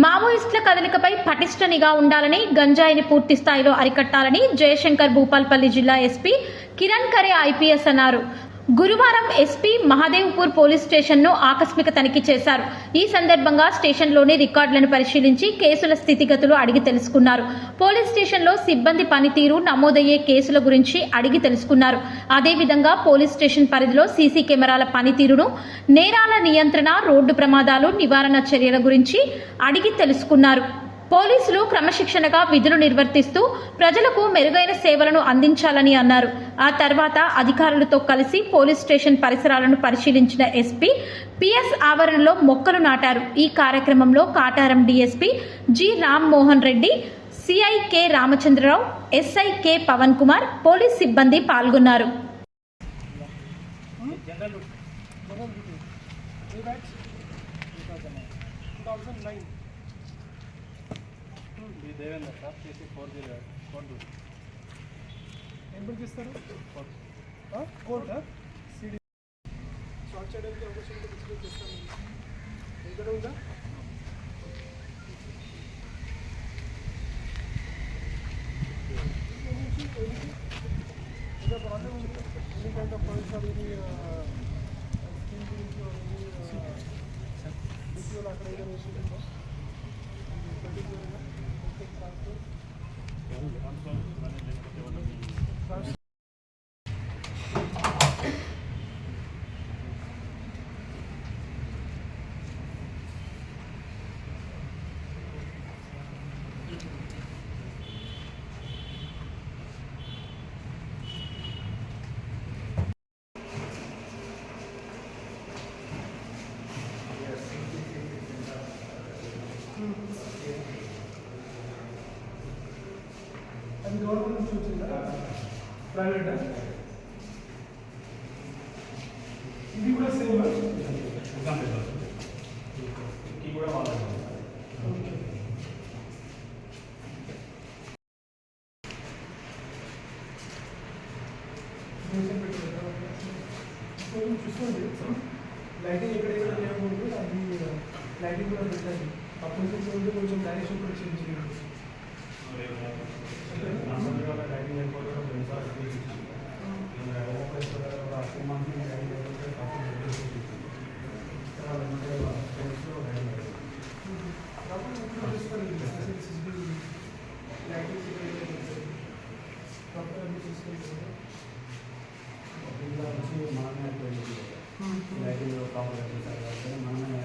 మావోయిస్టుల కదలికపై పటిష్ట నిఘా ఉండాలని, గంజాయిని పూర్తి స్థాయిలో అరికట్టాలని జయశంకర్ భూపాల్పల్లి జిల్లా ఎస్పీ కిరణ్ ఖరే ఐపీఎస్ అన్నారు. గురువారం ఎస్పీ మహదేవ్పూర్ పోలీస్ స్టేషన్ను ఆకస్మిక తనిఖీ చేశారు. ఈ సందర్భంగా స్టేషన్లోని రికార్డులను పరిశీలించి కేసుల స్థితిగతులు అడిగి తెలుసుకున్నారు. పోలీస్ స్టేషన్లో సిబ్బంది పనితీరు, నమోదయ్యే కేసుల గురించి అడిగి తెలుసుకున్నారు. అదేవిధంగా పోలీస్ స్టేషన్ పరిధిలో సీసీ కెమెరాల పనితీరును, నేరాల నియంత్రణ, రోడ్డు ప్రమాదాలు నివారణ చర్యల గురించి అడిగి తెలుసుకున్నారు. పోలీసులు క్రమశిక్షణగా విధులు నిర్వర్తిస్తూ ప్రజలకు మెరుగైన సేవలను అందించాలని అన్నారు. ఆ తర్వాత అధికారులతో కలిసి పోలీస్ స్టేషన్ పరిసరాలను పరిశీలించిన ఎస్పీ పిఎస్ ఆవరణలో మొక్కలు నాటారు. ఈ కార్యక్రమంలో Kataram DSP G Rammohan Reddy, CI K Ramachandra Rao, SI K Pavan Kumar, police సిబ్బంది పాల్గొన్నారు. దేవేంద్ర సార్ చేసి 4 ఎంపిక ఇస్తారు కోర్ట్ సిడి షార్ట్ చేయడానికి అవకాశం ఉంటే డిస్ప్లే చేస్తాను. ఎక్కడ ఉందా ప్రాబ్లం ఉంది? ఎనీ కైండ్ ఆఫ్ పొజిషన్ అక్కడ ఏదైనా ఇష్యూ ఉందా? అది గవర్నమెంట్ నుంచి వచ్చిందా, ప్రైవేటా? ఇది కూడా సేమ్ కూడా చూసుకోండి. లైటింగ్ ఎక్కడెక్కడ లేకపోతే అది లైటింగ్ కూడా పెట్టండి. అప్పుడు కొంచెం డైరెక్షన్ కూడా చేంజ్ చేయండి. మనమే